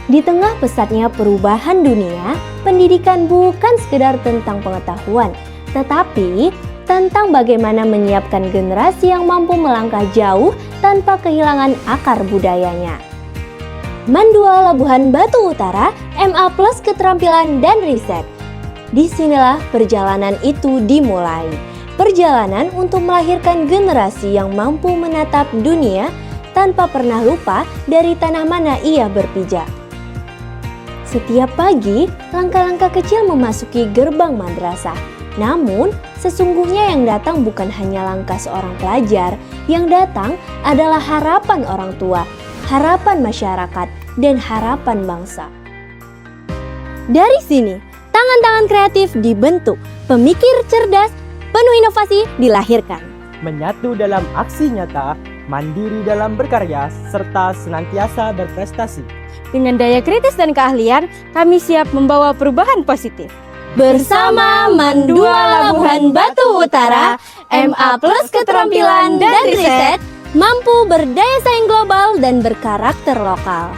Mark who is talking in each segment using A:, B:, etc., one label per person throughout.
A: Di tengah pesatnya perubahan dunia, pendidikan bukan sekedar tentang pengetahuan, tetapi tentang bagaimana menyiapkan generasi yang mampu melangkah jauh tanpa kehilangan akar budayanya. Mandua Labuhan Batu Utara, MA Plus Keterampilan dan Riset. Disinilah perjalanan itu dimulai. Perjalanan untuk melahirkan generasi yang mampu menatap dunia tanpa pernah lupa dari tanah mana ia berpijak. Setiap pagi, langkah-langkah kecil memasuki gerbang madrasah. Namun, sesungguhnya yang datang bukan hanya langkah seorang pelajar, yang datang adalah harapan orang tua, harapan masyarakat, dan harapan bangsa. Dari sini, tangan-tangan kreatif dibentuk, pemikir cerdas, penuh inovasi dilahirkan.
B: Menyatu dalam aksi nyata, mandiri dalam berkarya, serta senantiasa berprestasi.
C: Dengan daya kritis dan keahlian, kami siap membawa perubahan positif.
A: Bersama Mandua Labuhan Batu Utara, MA Plus Keterampilan dan Riset, mampu berdaya saing global dan berkarakter lokal.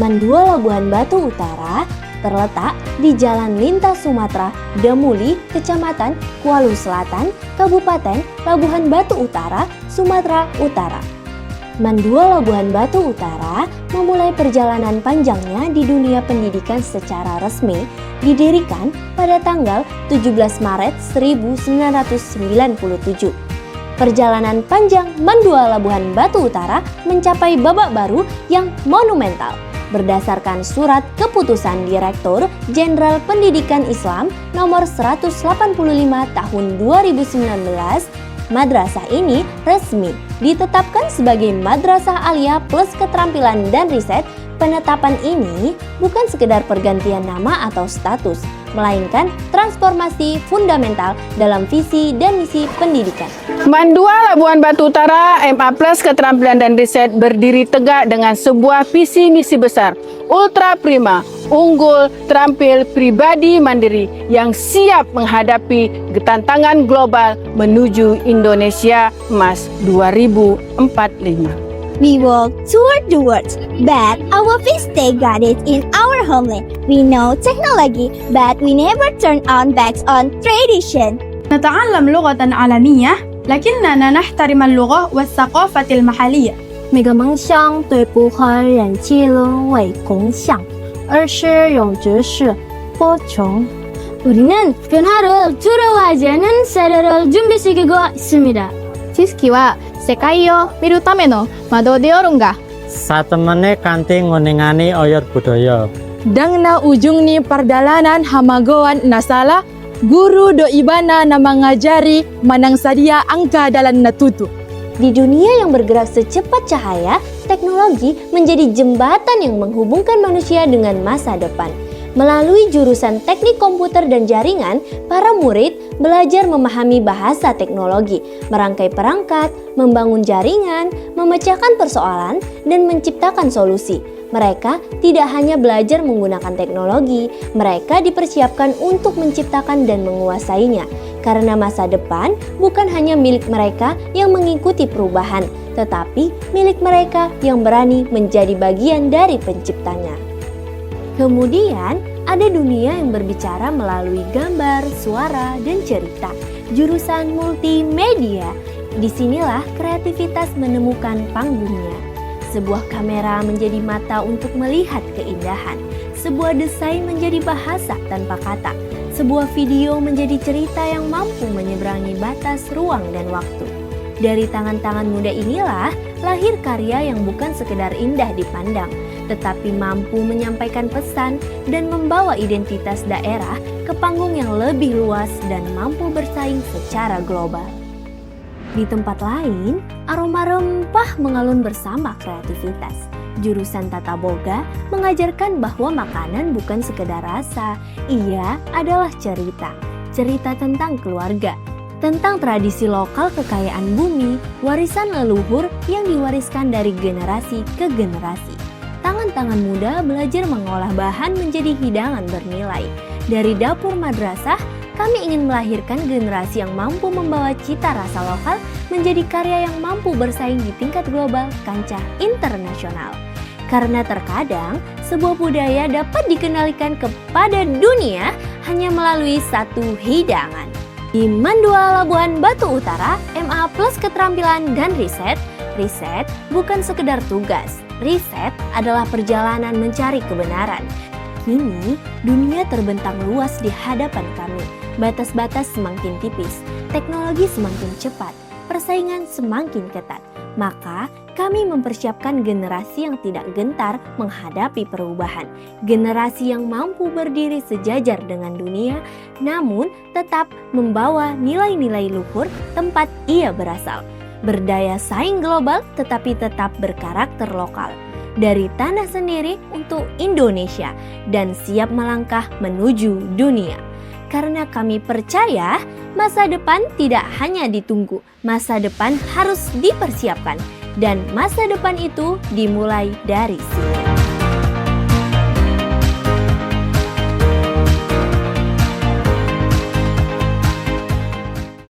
A: Mandua Labuhan Batu Utara terletak di Jalan Lintas Sumatera, Damuli, Kecamatan Kuala Selatan, Kabupaten Labuhan Batu Utara, Sumatera Utara. Mandua Labuhan Batu Utara memulai perjalanan panjangnya di dunia pendidikan secara resmi, didirikan pada tanggal 17 Maret 1997. Perjalanan panjang Mandua Labuhan Batu Utara mencapai babak baru yang monumental. Berdasarkan surat keputusan Direktur Jenderal Pendidikan Islam nomor 185 tahun 2019, madrasah ini resmi ditetapkan sebagai Madrasah Aliyah Plus Keterampilan dan Riset. Penetapan ini bukan sekedar pergantian nama atau status, melainkan transformasi fundamental dalam visi dan misi pendidikan.
D: Mandua Labuhan Batu Utara, MA Plus Keterampilan dan Riset berdiri tegak dengan sebuah visi misi besar, ultra prima, unggul, terampil, pribadi, mandiri yang siap menghadapi tantangan global menuju Indonesia Emas 2045.
E: We walk toward the world, but our feet stay guided in our homeland. We know technology, but we never turn our backs on tradition.
F: نتعلم لغة عالمية، لكننا نحترم اللغة والثقافة المحلية.
G: 每个梦想对不和人气沦为共享，而是用知识补充。
C: 우리는 변화를 두려워하지 않은 세대를 준비시키고 있습니다.
H: 지식와 세계를 미루ための窓であるんが.
I: Satemene kanthi nguningani oyot budaya.
J: Dangna ujungni perjalanan hamagoan nasala, guru do ibana na mengajari manang sadia angka dalan natutu.
A: Di dunia yang bergerak secepat cahaya, teknologi menjadi jembatan yang menghubungkan manusia dengan masa depan. Melalui jurusan teknik komputer dan jaringan, para murid belajar memahami bahasa teknologi, merangkai perangkat, membangun jaringan, memecahkan persoalan, dan menciptakan solusi. Mereka tidak hanya belajar menggunakan teknologi, mereka dipersiapkan untuk menciptakan dan menguasainya. Karena masa depan bukan hanya milik mereka yang mengikuti perubahan, tetapi milik mereka yang berani menjadi bagian dari penciptanya. Kemudian, ada dunia yang berbicara melalui gambar, suara, dan cerita. Jurusan multimedia. Disinilah kreativitas menemukan panggungnya. Sebuah kamera menjadi mata untuk melihat keindahan. Sebuah desain menjadi bahasa tanpa kata. Sebuah video menjadi cerita yang mampu menyeberangi batas ruang dan waktu. Dari tangan-tangan muda inilah lahir karya yang bukan sekedar indah dipandang, tetapi mampu menyampaikan pesan dan membawa identitas daerah ke panggung yang lebih luas dan mampu bersaing secara global. Di tempat lain, aroma rempah mengalun bersama kreativitas. Jurusan Tata Boga mengajarkan bahwa makanan bukan sekedar rasa, ia adalah cerita. Cerita tentang keluarga, tentang tradisi lokal kekayaan bumi, warisan leluhur yang diwariskan dari generasi ke generasi. Tangan-tangan muda belajar mengolah bahan menjadi hidangan bernilai. Dari dapur madrasah, kami ingin melahirkan generasi yang mampu membawa cita rasa lokal menjadi karya yang mampu bersaing di tingkat global kancah internasional. Karena terkadang sebuah budaya dapat dikendalikan kepada dunia hanya melalui satu hidangan. Di Mandua Labuan Batu Utara, MA Plus Keterampilan dan Riset, riset bukan sekedar tugas. Riset adalah perjalanan mencari kebenaran. Kini, dunia terbentang luas di hadapan kami. Batas-batas semakin tipis, teknologi semakin cepat, persaingan semakin ketat. Maka, kami mempersiapkan generasi yang tidak gentar menghadapi perubahan. Generasi yang mampu berdiri sejajar dengan dunia, namun tetap membawa nilai-nilai luhur tempat ia berasal. Berdaya saing global tetapi tetap berkarakter lokal. Dari tanah sendiri untuk Indonesia dan siap melangkah menuju dunia. Karena kami percaya masa depan tidak hanya ditunggu, masa depan harus dipersiapkan. Dan masa depan itu dimulai dari sini.